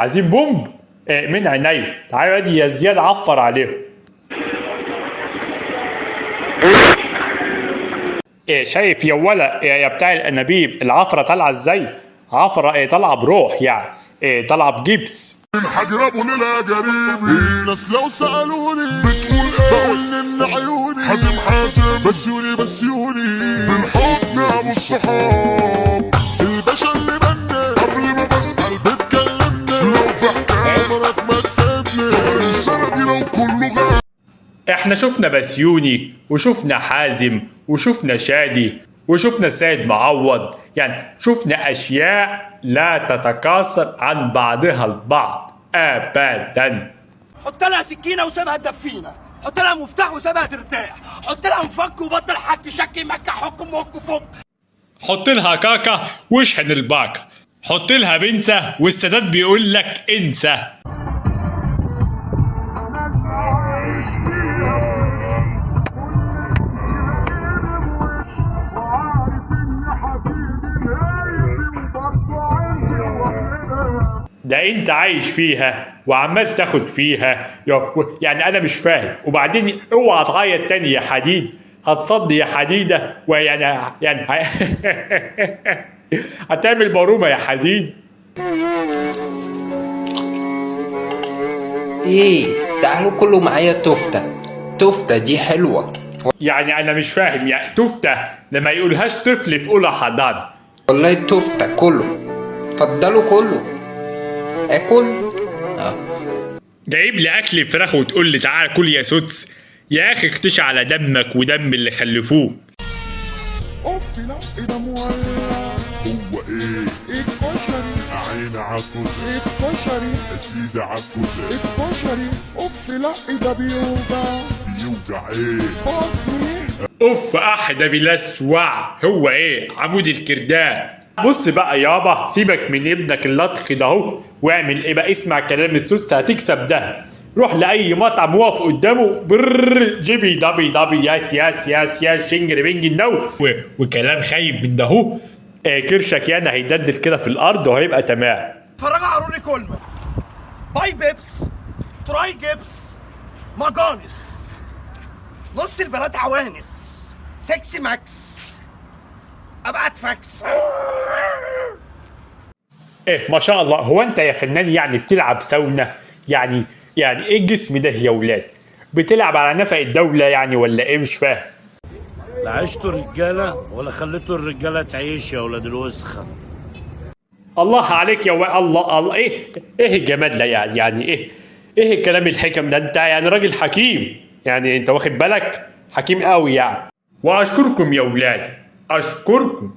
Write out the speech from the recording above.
عايزين بومب؟ من عينيا. تعالوا ادي يا زياد عفر عليهم. شايف يا ولا يا بتاع الانابيب العفره طالعه ازاي؟ عفره طالعه بروح يعني، طالعه بجبس. الحجرب وليلة قريبي الناس لو سألوني بتقول بقول ان عيوني حازم بسيوني بالحضن يا ابو الصحاب الباشا اللي بني قبل ما بسأل بتكلمني لو في حكاية عمرك ما تسيبني السنة دي لو كله غاب. احنا شفنا بسيوني وشفنا حازم وشفنا شادي وشفنا السيد معوض، يعني شفنا اشياء لا تتكاثر عن بعضها البعض ابدا. حط لها سكينه وسيبها تدفينا، حط لها مفتاح وسيبها ترتاح، حط لها مفك وبطل حك شك مكه حكم موك فك، حط لها كاكا واشحن الباكا، حط لها بنسى والسادات بيقول لك انسى. ده انت عايش فيها وعمال تاخد فيها، يعني انا مش فاهم. وبعدين اوعى تعيط تاني يا حديد، هتصدي يا حديده، ويعني هتعمل مرومه يا حديد. ايه تعالوا كله معايا توفته دي حلوه. يعني انا مش فاهم، يعني توفته لما يقولهاش طفل في اولى حضانه. والله توفته كله، اتفضلوا كله اكل. جايب لي اكل فراخ وتقول لي تعال كل يا سدس؟ يا اخي اختشى على دمك ودم اللي خلفوه. لا ده مولع هو ايه الكشري عين عالكشري الكشري يا سيدي عالكشري الكشري لا ده بيوجع ايه بطني. ده بلسوع. هو ايه عمود الكردان؟ بص بقى يابا، سيبك من ابنك اللطخ ده اهو، واعمل ايه بقى، اسمع كلام السوس هتكسب ده. روح لاي مطعم واقف قدامه بر جيبي دبي ياس شنجر بنج النو وكلام خايب من ده اهو. كرشك يعني هيدلدل كده في الارض وهيبقى تمام. اتفرجوا على روني كولمان، باي بيبس، تراي جيبس، ماجانس، نص البنات عوانس، سكسي ماكس، ابعت فاكس. ما شاء الله. هو انت يا فنان يعني بتلعب ساونا؟ يعني ايه الجسم ده يا ولاد؟ بتلعب على نفق الدولة يعني ولا ايه؟ مش فاهم. لا عشتوا الرجالة ولا خليتوا الرجالة تعيش يا ولاد الوسخة. الله عليك يا الله ايه الجمال ده يعني ايه الكلام الحكم ده؟ انت يعني راجل حكيم، يعني انت واخد بالك، حكيم قوي يعني. واشكركم يا ولاد، اشكركم.